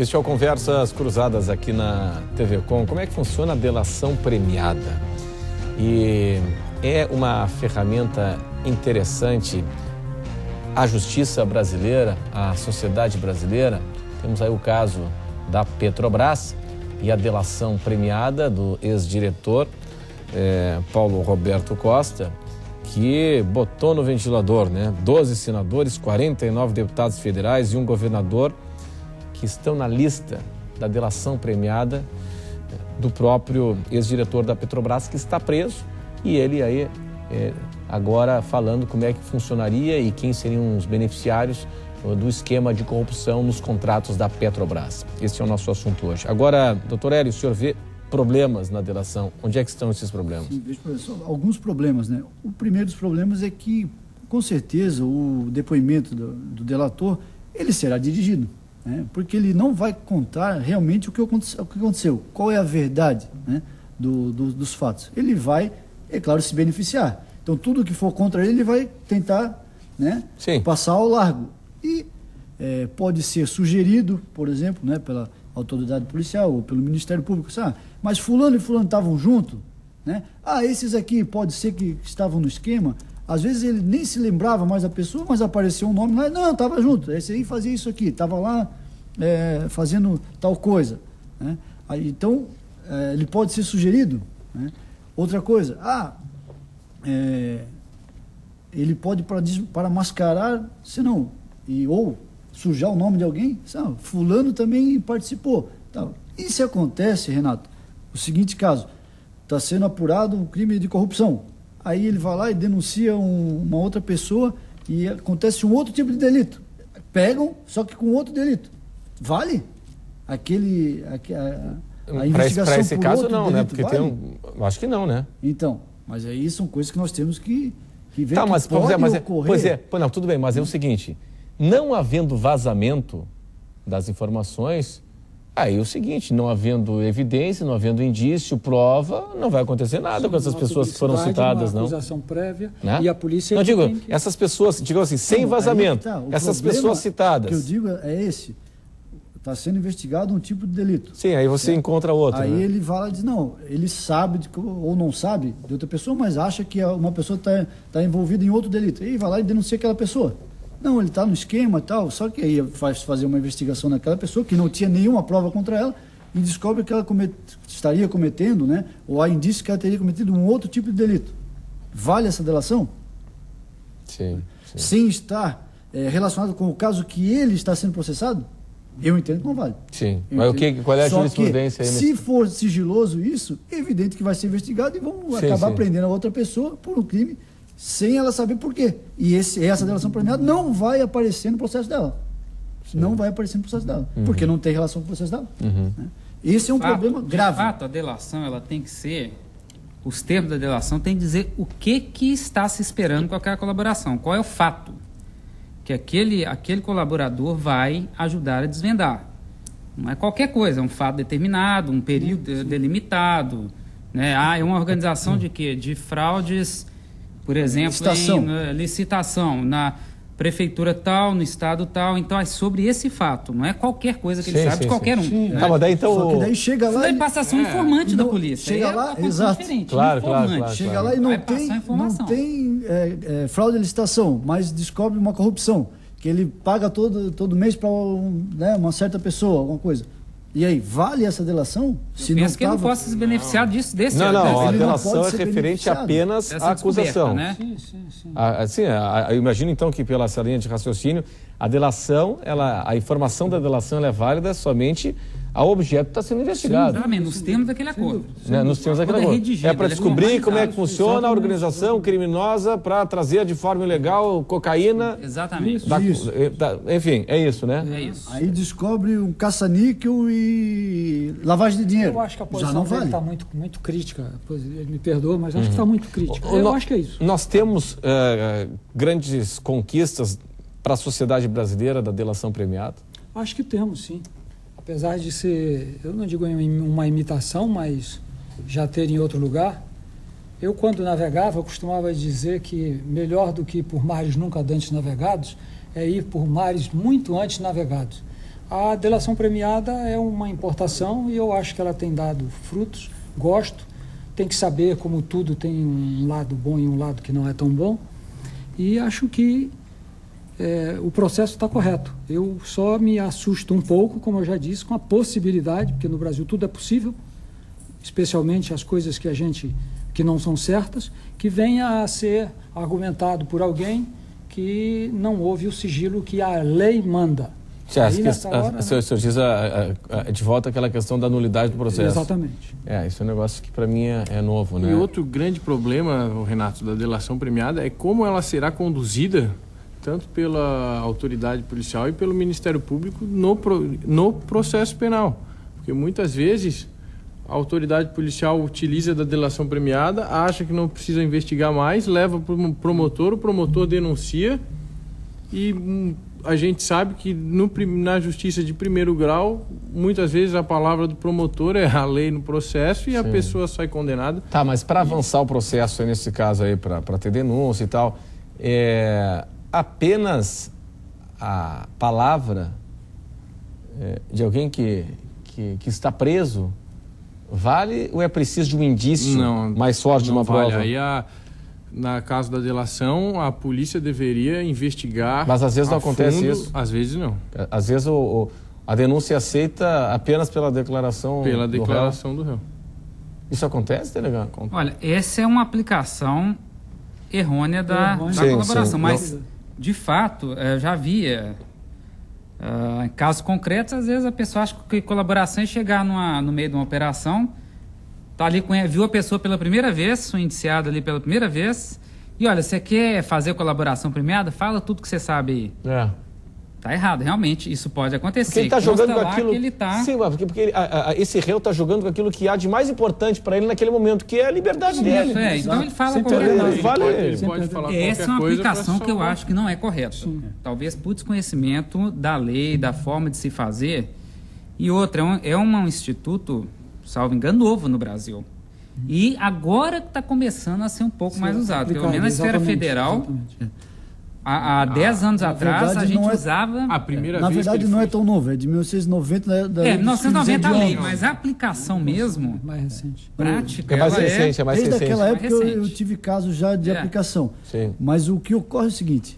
Este é o Conversas Cruzadas aqui na TV Com. Como é que funciona a delação premiada? E é uma ferramenta interessante. A justiça brasileira, a sociedade brasileira, temos aí o caso da Petrobras e a delação premiada do ex-diretor Paulo Roberto Costa, que botou no ventilador, 12 senadores, 49 deputados federais e um governador que estão na lista da delação premiada do próprio ex-diretor da Petrobras, que está preso, e ele aí agora falando como é que funcionaria e quem seriam os beneficiários do esquema de corrupção nos contratos da Petrobras. Esse é o nosso assunto hoje. Agora, doutor Hélio, o senhor vê problemas na delação. Onde é que estão esses problemas? Sim, vejo, professor, alguns problemas, O primeiro dos problemas é que, com certeza, o depoimento do delator, ele será dirigido, porque ele não vai contar realmente o que aconteceu, qual é a verdade, dos fatos. Ele vai, é claro, se beneficiar. Então, tudo que for contra ele vai tentar, passar ao largo. E pode ser sugerido, por exemplo, pela autoridade policial ou pelo Ministério Público, mas fulano e fulano estavam juntos, esses aqui pode ser que estavam no esquema. Às vezes ele nem se lembrava mais da pessoa, mas apareceu um nome lá, não, estava junto, esse aí fazia isso aqui, estava lá fazendo tal coisa. Então, ele pode ser sugerido. Outra coisa, ele pode, para mascarar, senão, ou sujar o nome de alguém, fulano também participou. E se acontece, Renato, o seguinte caso, está sendo apurado um crime de corrupção, aí ele vai lá e denuncia uma outra pessoa e acontece um outro tipo de delito. Pegam, só que com outro delito. Vale? A investigação para esse por caso outro não, delito, Porque vale? acho que não, Então, mas aí são coisas que nós temos que ver mas, que pode Pois ocorrer. não, tudo bem, mas é o seguinte, não havendo vazamento das informações, aí é o seguinte, não havendo evidência, não havendo indício, prova, não vai acontecer nada com essas pessoas que foram citadas, não. Acusação prévia, e a polícia... Não, essas pessoas, assim, sem vazamento, essas pessoas citadas... O que eu digo é esse, está sendo investigado um tipo de delito. Sim, aí você encontra outro. Aí ele vai lá e diz, não, ele sabe ou não sabe de outra pessoa, mas acha que uma pessoa está envolvida em outro delito. Aí vai lá e denuncia aquela pessoa. Não, ele está no esquema e tal, só que aí faz fazer uma investigação naquela pessoa que não tinha nenhuma prova contra ela e descobre que ela estaria cometendo, ou há indícios que ela teria cometido um outro tipo de delito. Vale essa delação? Sim. Sem estar relacionado com o caso que ele está sendo processado? Eu entendo que não vale. Sim, mas qual é a jurisprudência aí? Se for sigiloso isso, é evidente que vai ser investigado e vão acabar prendendo a outra pessoa por um crime sem ela saber por quê. E essa delação premiada não vai aparecer no processo dela. Sim. Não vai aparecer no processo dela, porque não tem relação com o processo dela. Esse é um problema grave. De fato, a delação ela tem que ser... Os termos da delação têm que dizer o que está se esperando com aquela colaboração. Qual é o fato que aquele colaborador vai ajudar a desvendar. Não é qualquer coisa, é um fato determinado, um período delimitado. É uma organização de quê? De fraudes, por exemplo, em licitação, na prefeitura tal, no estado tal. Então é sobre esse fato, não é qualquer coisa que ele sabe de qualquer um. Mas daí então... Só que daí chega lá... Daí passa a ser um informante da polícia. Chega lá, exato. Claro. Chega lá e não tem fraude de licitação, mas descobre uma corrupção, que ele paga todo mês para uma certa pessoa, alguma coisa. E aí, vale essa delação? Eu penso que ele não possa se beneficiar desse... Não, a delação é referente apenas à acusação. Sim. Eu imagino então que pela essa linha de raciocínio, a delação, a informação da delação ela é válida somente ao objeto que está sendo investigado. Exatamente, nos termos daquele acordo. Nos termos daquele acordo. É para descobrir como é que funciona a organização criminosa para trazer de forma ilegal cocaína. Exatamente. Enfim, é isso, É isso. Aí descobre um caça-níquel e lavagem de dinheiro. Eu acho que a posição dele está muito crítica. Ele me perdoa, mas acho que está muito crítica. Eu acho que é isso. Nós temos grandes conquistas para a sociedade brasileira da delação premiada? Acho que temos, sim. Apesar de ser, eu não digo uma imitação, mas já ter em outro lugar. Eu, quando navegava, eu costumava dizer que melhor do que por mares nunca antes navegados é ir por mares muito antes navegados. A delação premiada é uma importação e eu acho que ela tem dado frutos, gosto. Tem que saber, como tudo tem um lado bom e um lado que não é tão bom. E acho que o processo está correto. Eu só me assusto um pouco, como eu já disse, com a possibilidade, porque no Brasil tudo é possível, especialmente as coisas que não são certas, que venha a ser argumentado por alguém que não houve o sigilo que a lei manda. O senhor diz de volta aquela questão da nulidade do processo. Exatamente. Isso é um negócio que para mim é novo, né? E outro grande problema, Renato, da delação premiada é como ela será conduzida tanto pela autoridade policial e pelo Ministério Público no processo penal. Porque muitas vezes a autoridade policial utiliza da delação premiada, acha que não precisa investigar mais, leva para o promotor denuncia e a gente sabe que na justiça de primeiro grau, muitas vezes a palavra do promotor é a lei no processo e a pessoa sai condenada. Tá, mas para avançar o processo, nesse caso aí, para ter denúncia e tal, apenas a palavra de alguém que está preso vale ou é preciso de um indício mais forte de uma prova? Aí na caso da delação, a polícia deveria investigar. Mas às vezes não acontece isso. Às vezes não. Às vezes a denúncia é aceita apenas pela declaração do réu. Isso acontece, delegado? Olha, essa é uma aplicação errônea da colaboração. Sim. Mas, de fato, eu já havia em casos concretos, às vezes a pessoa acha que colaboração é chegar no meio de uma operação, tá ali viu a pessoa pela primeira vez, o indiciado ali pela primeira vez, e olha, você quer fazer colaboração premiada? Fala tudo que você sabe aí. Tá errado, realmente, isso pode acontecer. Porque ele está jogando com aquilo... Sim, porque esse réu está jogando com aquilo que há de mais importante para ele naquele momento, que é a liberdade dele. Então ele fala qualquer coisa. Ele pode falar essa é uma aplicação que eu acho que não é correta. Sim. Talvez por desconhecimento da lei, da forma de se fazer. E outra, é um instituto, salvo engano, novo no Brasil. E agora está começando a ser um pouco mais usado. Pelo menos na esfera federal... Exatamente. Há 10 anos atrás, a gente usava... A primeira Na vez verdade, não é tão novo, é de 1990. Da 1990 a lei, mas a aplicação mesmo, Mais recente. prática, É mais ela recente, é mais Desde recente. aquela época recente. eu tive casos já de aplicação. Sim. Mas o que ocorre é o seguinte,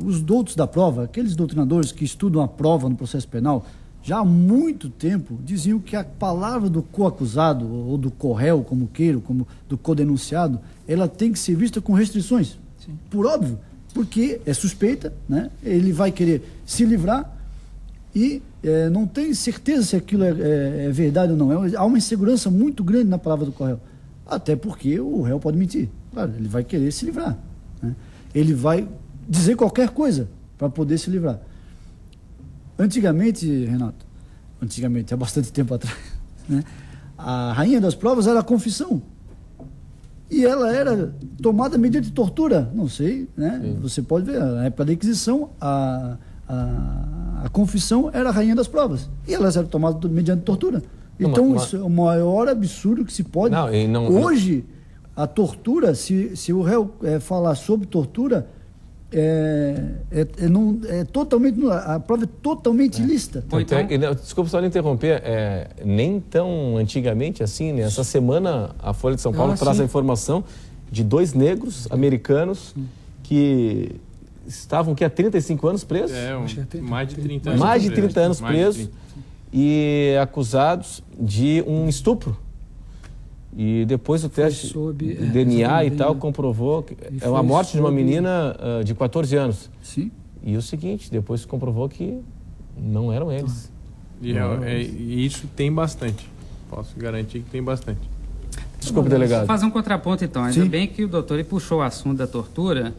os doutos da prova, aqueles doutrinadores que estudam a prova no processo penal, já há muito tempo diziam que a palavra do coacusado, ou do corréu, como queiro, como do codenunciado, ela tem que ser vista com restrições. Sim. Por óbvio, porque é suspeita, né? Ele vai querer se livrar e não tem certeza se aquilo é verdade ou não. Há uma insegurança muito grande na palavra do corréu. Até porque o réu pode mentir. Claro, ele vai querer se livrar, né? Ele vai dizer qualquer coisa para poder se livrar. Antigamente, Renato, há bastante tempo atrás, né? A rainha das provas era a confissão. E ela era tomada mediante tortura, não sei, né? Sim. Você pode ver, na época da Inquisição, a confissão era a rainha das provas. E elas eram tomadas mediante tortura. Então, isso é o maior absurdo que se pode... Hoje, a tortura, se o réu falar sobre tortura, totalmente... A prova é totalmente ilícita. Desculpa só lhe interromper, nem tão antigamente assim, né? Essa semana a Folha de São Paulo traz a informação de 2 negros americanos que estavam há 35 anos presos. Mais de 30 anos. Mais de 30 anos presos e acusados de um estupro. E depois o teste de DNA e tal comprovou que é uma morte de uma menina de 14 anos. Sim. E o seguinte, depois se comprovou que não eram eles. E isso tem bastante. Posso garantir que tem bastante. Desculpe, delegado. Vou fazer um contraponto então. Ainda bem que o doutor puxou o assunto da tortura.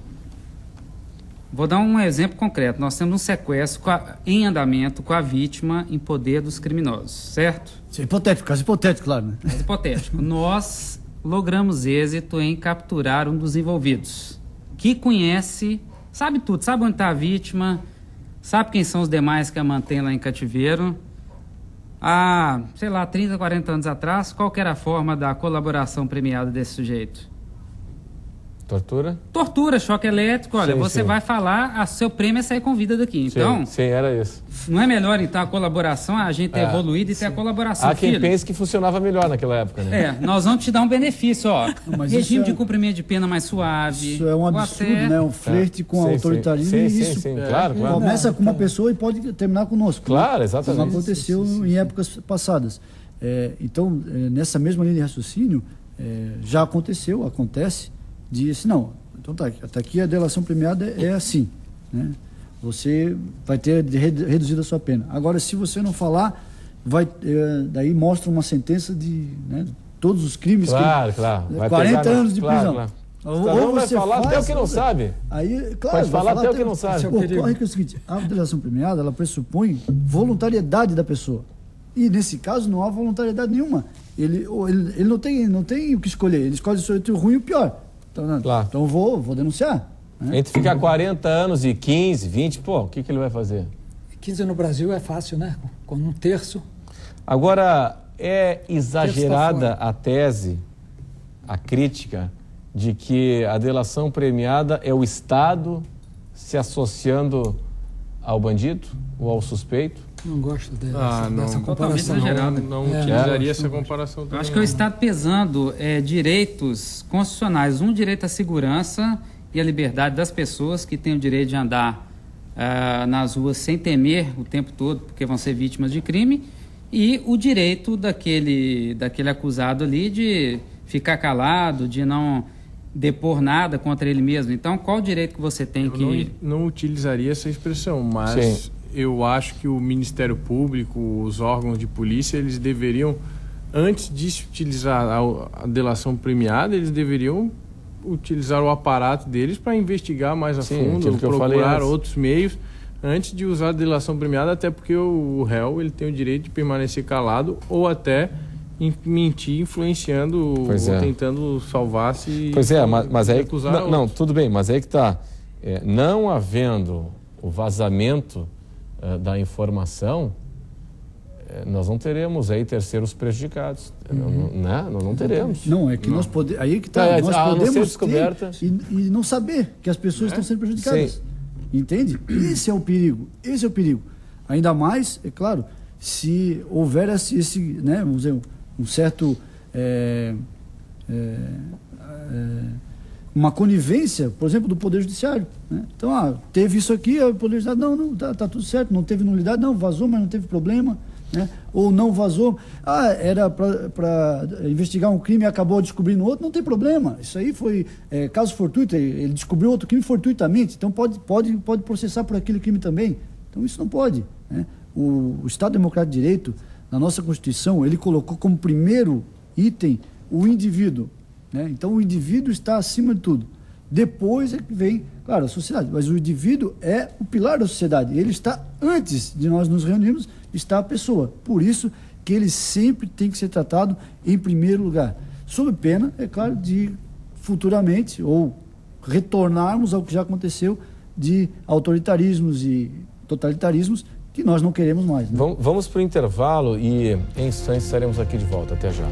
Vou dar um exemplo concreto. Nós temos um sequestro em andamento com a vítima em poder dos criminosos, certo? Isso é hipotético, caso hipotético, claro, né? Caso hipotético. Nós logramos êxito em capturar um dos envolvidos, que conhece, sabe tudo, sabe onde está a vítima, sabe quem são os demais que a mantêm lá em cativeiro. Há, 30, 40 anos atrás, qual que era a forma da colaboração premiada desse sujeito? Tortura? Tortura, choque elétrico, olha, Sim, você sim. vai falar, seu prêmio é sair com vida daqui. Então, Sim, era isso. não é melhor então a colaboração, a gente ter evoluído e ter a colaboração, Há quem filho? pense que funcionava melhor naquela época, né? Nós vamos te dar um benefício, ó. Mas Regime isso de cumprimento de pena mais suave. Isso é um ou absurdo, até- né? Um flerte com o Sim, autoritarismo. sim, e sim, isso sim, claro, claro. começa com uma pessoa e pode terminar conosco. Claro, Como exatamente. aconteceu em épocas passadas. Então, nessa mesma linha de raciocínio, já acontece, disse, não, então tá, até aqui a delação premiada é assim, né? Você vai ter reduzido a sua pena. Agora, se você não falar, daí mostra uma sentença de, né, todos os crimes Claro. que... Vai 40 pegar, anos de prisão. Claro. Ou Senão vai você falar até faz, o que não sabe. Aí, claro, Pode vai falar até o que não sabe. Esse é o perigo. Ocorre que é o seguinte, a delação premiada, ela pressupõe voluntariedade da pessoa. E nesse caso não há voluntariedade nenhuma. Ele não tem o que escolher, ele escolhe entre o ruim e o pior. Então, não, Claro. então eu vou denunciar. Né? Entre ficar 40 anos e 15, 20, o que ele vai fazer? 15 no Brasil é fácil, né? Com um terço. Agora, é exagerada Terça-feira. a tese, a crítica, de que a delação premiada é o Estado se associando ao bandido ou ao suspeito? Não gosto dessa totalmente comparação. exagerado. Não É. utilizaria essa comparação Eu também. acho que é o Estado pesando direitos constitucionais. Um, direito à segurança e à liberdade das pessoas que têm o direito de andar nas ruas sem temer o tempo todo, porque vão ser vítimas de crime, e o direito daquele acusado ali de ficar calado, de não depor nada contra ele mesmo. Então, qual o direito que você tem que... Não utilizaria essa expressão, mas Sim. eu acho que o Ministério Público, os órgãos de polícia, eles deveriam, antes de se utilizar a delação premiada, eles deveriam utilizar o aparato deles para investigar mais a Sim, fundo, aquilo que eu falei procurar antes. outros meios, antes de usar a delação premiada, até porque o réu ele tem o direito de permanecer calado ou até mentir, influenciando Pois ou é. tentando salvar-se. Pois é, mas aí... acusar Não, outros. tudo bem, mas aí que está. Não havendo o vazamento da informação, nós não teremos aí terceiros prejudicados. Né? Nós não teremos. Não, é que nós podemos... Aí que tá, nós a não ser podemos descoberta. ter e não saber que as pessoas estão sendo prejudicadas. Sim. Entende? Esse é o perigo. Esse é o perigo. Ainda mais, é claro, se houver esse né, vamos dizer, um certo... uma conivência, por exemplo, do Poder Judiciário. Né? Então, teve isso aqui, o Poder Judiciário, não, tá tudo certo, não teve nulidade, não, vazou, mas não teve problema. Né? Ou não vazou, era para investigar um crime e acabou descobrindo outro, não tem problema. Isso aí foi caso fortuito, ele descobriu outro crime fortuitamente, então pode processar por aquele crime também. Então isso não pode. Né? O Estado Democrático de Direito, na nossa Constituição, ele colocou como primeiro item o indivíduo. Né? Então o indivíduo está acima de tudo. Depois é que vem, claro, a sociedade, mas o indivíduo é o pilar da sociedade. Ele está, antes de nós nos reunirmos, está a pessoa. Por isso que ele sempre tem que ser tratado em primeiro lugar. Sob pena, é claro, de futuramente, ou retornarmos ao que já aconteceu de autoritarismos e totalitarismos que nós não queremos mais. Né? Vamos para o intervalo e em instantes estaremos aqui de volta. Até já.